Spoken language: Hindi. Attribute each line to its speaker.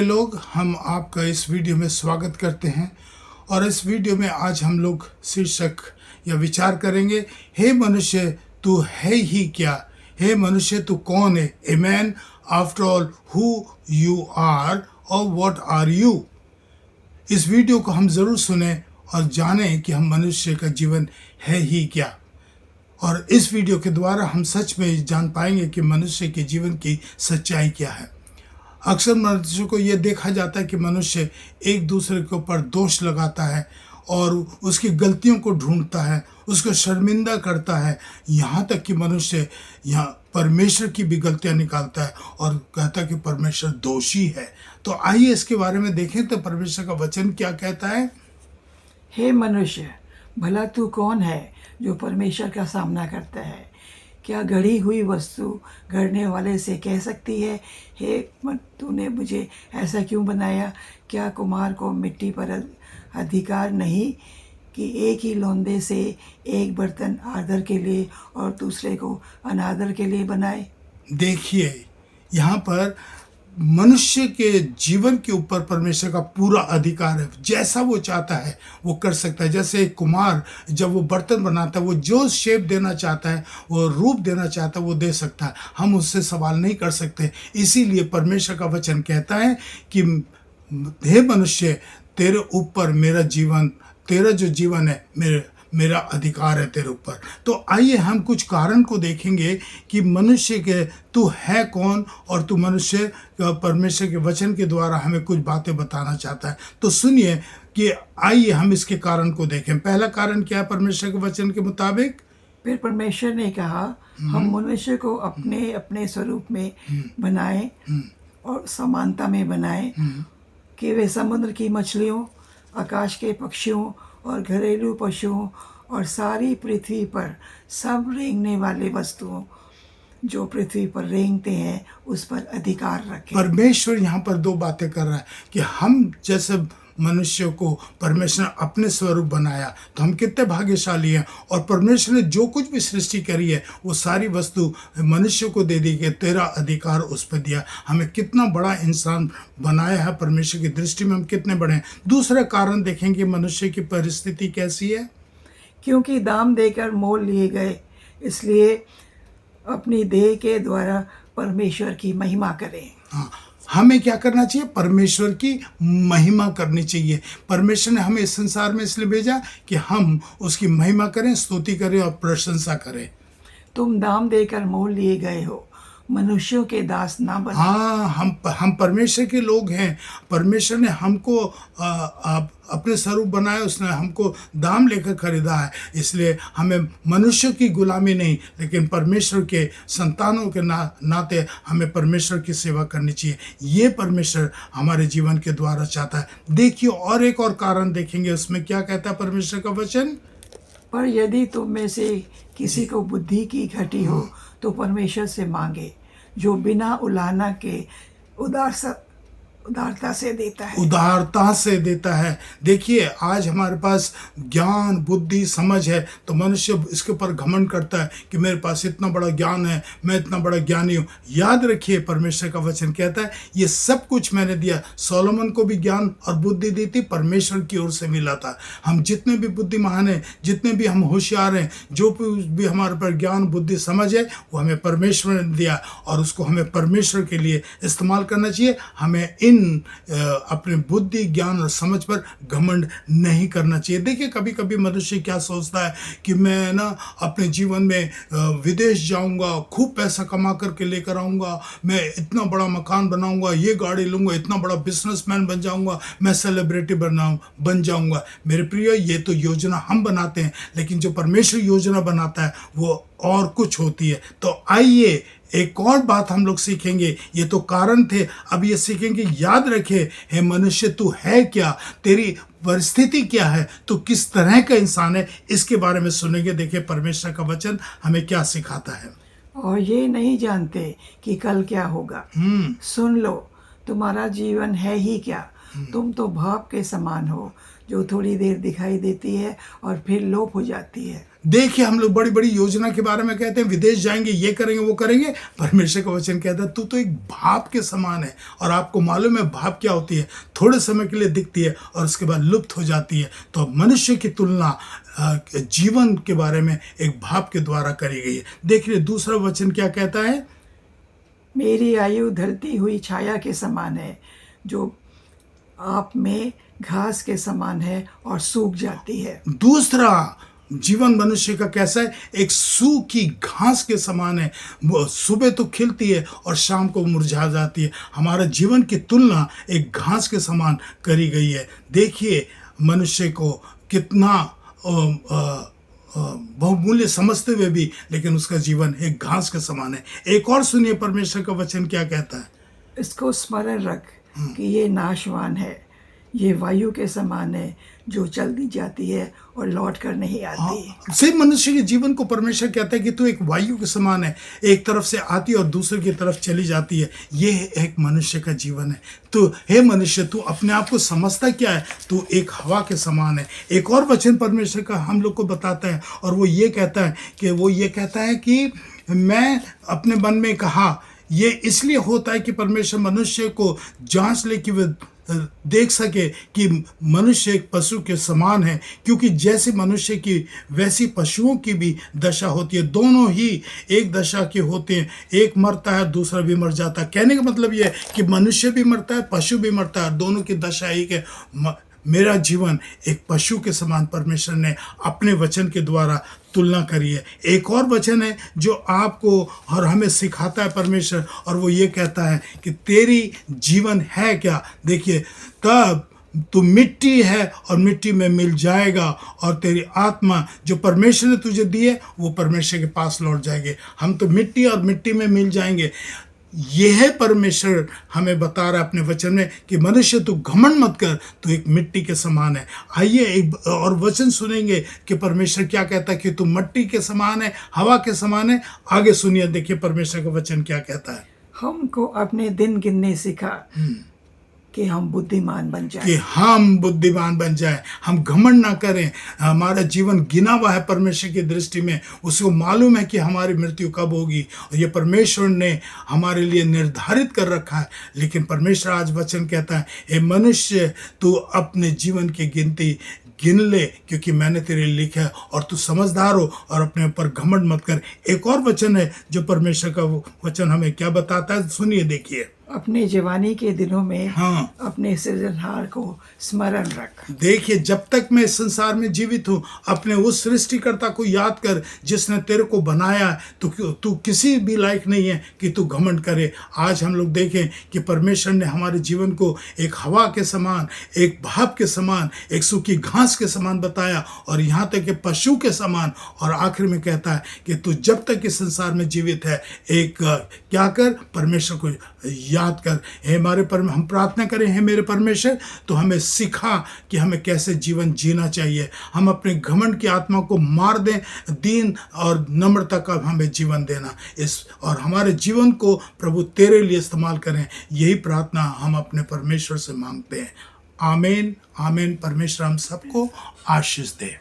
Speaker 1: प्रिय लोग, हम आपका इस वीडियो में स्वागत करते हैं। और इस वीडियो में आज हम लोग शीर्षक या विचार करेंगे, हे मनुष्य तू है ही क्या, हे मनुष्य तू कौन है। A man after all who you are और व्हाट आर यू। इस वीडियो को हम ज़रूर सुने और जानें कि हम मनुष्य का जीवन है ही क्या। और इस वीडियो के द्वारा हम सच में जान पाएंगे कि मनुष्य के जीवन की सच्चाई क्या है। अक्सर मनुष्य को ये देखा जाता है कि मनुष्य एक दूसरे के ऊपर दोष लगाता है और उसकी गलतियों को ढूंढता है, उसको शर्मिंदा करता है, यहाँ तक कि मनुष्य यहाँ परमेश्वर की भी गलतियाँ निकालता है और कहता है कि परमेश्वर दोषी है। तो आइए इसके बारे में देखें तो परमेश्वर का वचन क्या कहता है।
Speaker 2: हे मनुष्य, भला तू कौन है जो परमेश्वर का सामना करता है। क्या गढ़ी हुई वस्तु गढ़ने वाले से कह सकती है, हे तूने मुझे ऐसा क्यों बनाया। क्या कुम्हार को मिट्टी पर अधिकार नहीं कि एक ही लौंदे से एक बर्तन आदर के लिए और दूसरे को अनादर के लिए बनाए।
Speaker 1: देखिए, यहाँ पर मनुष्य के जीवन के ऊपर परमेश्वर का पूरा अधिकार है। जैसा वो चाहता है वो कर सकता है। जैसे एक कुम्हार जब वो बर्तन बनाता है, वो जो शेप देना चाहता है, वो रूप देना चाहता है, वो दे सकता है। हम उससे सवाल नहीं कर सकते। इसीलिए परमेश्वर का वचन कहता है कि हे मनुष्य, तेरे ऊपर मेरा जीवन, तेरा जो जीवन है, मेरा अधिकार है तेरे ऊपर। तो आइए हम कुछ कारण को देखेंगे कि मनुष्य के तू है कौन, और तू मनुष्य परमेश्वर के वचन के द्वारा हमें कुछ बातें बताना चाहता है। तो सुनिए कि आइए हम इसके कारण को देखें। पहला कारण क्या है परमेश्वर के वचन के मुताबिक।
Speaker 2: फिर परमेश्वर ने कहा, हम मनुष्य को अपने अपने स्वरूप में बनाए और समानता में बनाए कि वे समुद्र की मछलियों, आकाश के पक्षियों और घरेलू पशुओं और सारी पृथ्वी पर सब रेंगने वाले वस्तुओं जो पृथ्वी पर रेंगते हैं उस पर अधिकार रखें।
Speaker 1: परमेश्वर यहाँ पर दो बातें कर रहा है कि हम जैसे मनुष्य को परमेश्वर ने अपने स्वरूप बनाया, तो हम कितने भाग्यशाली हैं। और परमेश्वर ने जो कुछ भी सृष्टि करी है वो सारी वस्तु मनुष्य को दे दी कि तेरा अधिकार उस पर दिया। हमें कितना बड़ा इंसान बनाया है परमेश्वर की दृष्टि में, हम कितने बड़े हैं। दूसरा कारण देखेंगे मनुष्य की परिस्थिति कैसी है।
Speaker 2: क्योंकि दाम देकर मोल लिए गए, इसलिए अपनी देह के द्वारा परमेश्वर की महिमा करें।
Speaker 1: हाँ, हमें क्या करना चाहिए, परमेश्वर की महिमा करनी चाहिए। परमेश्वर ने हमें इस संसार में इसलिए भेजा कि हम उसकी महिमा करें, स्तुति करें और प्रशंसा करें।
Speaker 2: तुम दाम देकर मोल लिए गए हो, मनुष्यों के दास ना बनो।
Speaker 1: हाँ, हम परमेश्वर के लोग हैं। परमेश्वर ने हमको अपने स्वरूप बनाया, उसने हमको दाम लेकर खरीदा है। इसलिए हमें मनुष्य की गुलामी नहीं, लेकिन परमेश्वर के संतानों के नाते हमें परमेश्वर की सेवा करनी चाहिए। ये परमेश्वर हमारे जीवन के द्वारा चाहता है। देखिए, और एक और कारण देखेंगे, उसमें क्या कहता है परमेश्वर का वचन।
Speaker 2: पर यदि तुम में से किसी को बुद्धि की घटी हो तो परमेश्वर से मांगे, जो बिना उलाहना के उदारता से देता है।
Speaker 1: उदारता से देता है। देखिए, आज हमारे पास ज्ञान, बुद्धि, समझ है, तो मनुष्य इसके ऊपर घमंड करता है कि मेरे पास इतना बड़ा ज्ञान है, मैं इतना बड़ा ज्ञानी हूँ। याद रखिए, परमेश्वर का वचन कहता है ये सब कुछ मैंने दिया। सोलोमन को भी ज्ञान और बुद्धि दी थी, परमेश्वर की ओर से मिला था। हम जितने भी बुद्धिमान हैं, जितने भी हम होशियार हैं, जो भी हमारे पर ज्ञान, बुद्धि, समझ है, वो हमें परमेश्वर ने दिया और उसको हमें परमेश्वर के लिए इस्तेमाल करना चाहिए। हमें अपने बुद्धि, ज्ञान और समझ पर घमंड नहीं करना चाहिए। देखिए, कभी कभी मनुष्य क्या सोचता है कि मैं ना अपने जीवन में विदेश जाऊंगा, खूब पैसा कमा करके लेकर आऊंगा, मैं इतना बड़ा मकान बनाऊंगा, ये गाड़ी लूंगा, इतना बड़ा बिजनेसमैन बन जाऊंगा, मैं सेलिब्रिटी बन जाऊंगा। मेरे प्रिय, ये तो योजना हम बनाते हैं, लेकिन जो परमेश्वर योजना बनाता है वो और कुछ होती है। तो आइए एक और बात हम लोग सीखेंगे। ये तो कारण थे, अब ये सीखेंगे। याद रखे, हे मनुष्य तू है क्या, तेरी परिस्थिति क्या है, तू किस तरह का इंसान है, इसके बारे में सुनेंगे। देखिए परमेश्वर का वचन हमें क्या सिखाता है।
Speaker 2: और ये नहीं जानते कि कल क्या होगा। सुन लो, तुम्हारा जीवन है ही क्या। तुम तो भाप के समान हो जो थोड़ी देर दिखाई देती है और फिर लोप हो जाती है।
Speaker 1: देखिए, हम लोग बड़ी बड़ी योजना के बारे में कहते हैं, विदेश जाएंगे, ये करेंगे, वो करेंगे। परमेश्वर का वचन कहता है तू तो एक भाप के समान है। और आपको मालूम है भाप क्या होती है? थोड़े समय के लिए दिखती है और उसके बाद लुप्त हो जाती है। तो मनुष्य की तुलना जीवन के बारे में एक भाप के द्वारा करी गई है। देखिए दूसरा वचन क्या कहता है?
Speaker 2: मेरी आयु ढलती हुई छाया के समान है, जो आप में घास के समान है और सूख जाती है।
Speaker 1: दूसरा जीवन मनुष्य का कैसा है? एक सूखी घास के समान है। वो सुबह तो खिलती है और शाम को मुरझा जाती है। हमारा जीवन की तुलना एक घास के समान करी गई है। देखिए मनुष्य को कितना बहुमूल्य समझते हुए भी, लेकिन उसका जीवन एक घास के समान है। एक और सुनिए परमेश्वर का वचन क्या कहता है?
Speaker 2: इसको स्मरण रख कि ये नाशवान है, ये वायु के समान है जो चलती जाती है और लौट कर नहीं आती।
Speaker 1: सिर्फ मनुष्य के जीवन को परमेश्वर कहता है कि तू एक वायु के समान है, एक तरफ से आती है और दूसरे की तरफ चली जाती है। ये एक मनुष्य का जीवन है। तो हे मनुष्य, तू अपने आप को समझता क्या है? तू एक हवा के समान है। एक और वचन परमेश्वर का हम लोग को बताता है और वो ये कहता है कि मैं अपने मन में कहा, ये इसलिए होता है कि परमेश्वर मनुष्य को जांच ले कि वे देख सके कि मनुष्य एक पशु के समान है, क्योंकि जैसे मनुष्य की वैसी पशुओं की भी दशा होती है। दोनों ही एक दशा के होते हैं, एक मरता है दूसरा भी मर जाता है। कहने का मतलब यह है कि मनुष्य भी मरता है, पशु भी मरता है, दोनों की दशा एक है। मेरा जीवन एक पशु के समान परमेश्वर ने अपने वचन के द्वारा तुलना करी है। एक और वचन है जो आपको और हमें सिखाता है परमेश्वर, और वो ये कहता है कि तेरी जीवन है क्या? देखिए, तब तू मिट्टी है और मिट्टी में मिल जाएगा, और तेरी आत्मा जो परमेश्वर ने तुझे दी है वो परमेश्वर के पास लौट जाएगी। हम तो मिट्टी और मिट्टी में मिल जाएंगे। यह है परमेश्वर हमें बता रहा है अपने वचन में कि मनुष्य तू घमंड मत कर, तू एक मिट्टी के समान है। आइए एक और वचन सुनेंगे कि परमेश्वर क्या कहता है कि तू मिट्टी के समान है, हवा के समान है। आगे सुनिए, देखिए परमेश्वर का वचन क्या कहता है।
Speaker 2: हमको अपने दिन गिनने सिखा कि हम बुद्धिमान बन जाए।
Speaker 1: कि हम बुद्धिमान बन जाए, हम घमंड ना करें। हमारा जीवन गिना हुआ है परमेश्वर की दृष्टि में। उसको मालूम है कि हमारी मृत्यु कब होगी, और ये परमेश्वर ने हमारे लिए निर्धारित कर रखा है। लेकिन परमेश्वर आज वचन कहता है, हे मनुष्य, तू अपने जीवन की गिनती गिन ले, क्योंकि मैंने तेरे लिए लिखा है, और तू समझदार हो और अपने ऊपर घमंड मत कर। एक और वचन है जो परमेश्वर का वचन हमें क्या बताता है, सुनिए, देखिए।
Speaker 2: अपने जवानी के दिनों में
Speaker 1: हाँ,
Speaker 2: अपने सृजनहार को स्मरण रख।
Speaker 1: देखिए, जब तक मैं इस संसार में जीवित हूँ, अपने उस सृष्टिकर्ता को याद कर जिसने तेरे को बनाया है। तू किसी भी लायक नहीं है कि तू घमंड करे। आज हम लोग देखें कि परमेश्वर ने हमारे जीवन को एक हवा के समान, एक भाप के समान, एक सूखी घास के समान बताया, और यहाँ तक कि पशु के समान। और आखिर में कहता है कि तू जब तक इस संसार में जीवित है, एक क्या कर, परमेश्वर को याद कर। हे हमारे हम प्रार्थना करें, हे मेरे परमेश्वर, तो हमें सिखा कि हमें कैसे जीवन जीना चाहिए। हम अपने घमंड की आत्मा को मार दें, दीन और नम्रता का हमें जीवन देना, और हमारे जीवन को प्रभु तेरे लिए इस्तेमाल करें। यही प्रार्थना हम अपने परमेश्वर से मांगते हैं। आमीन, आमीन। परमेश्वर हम सबको आशीष दे।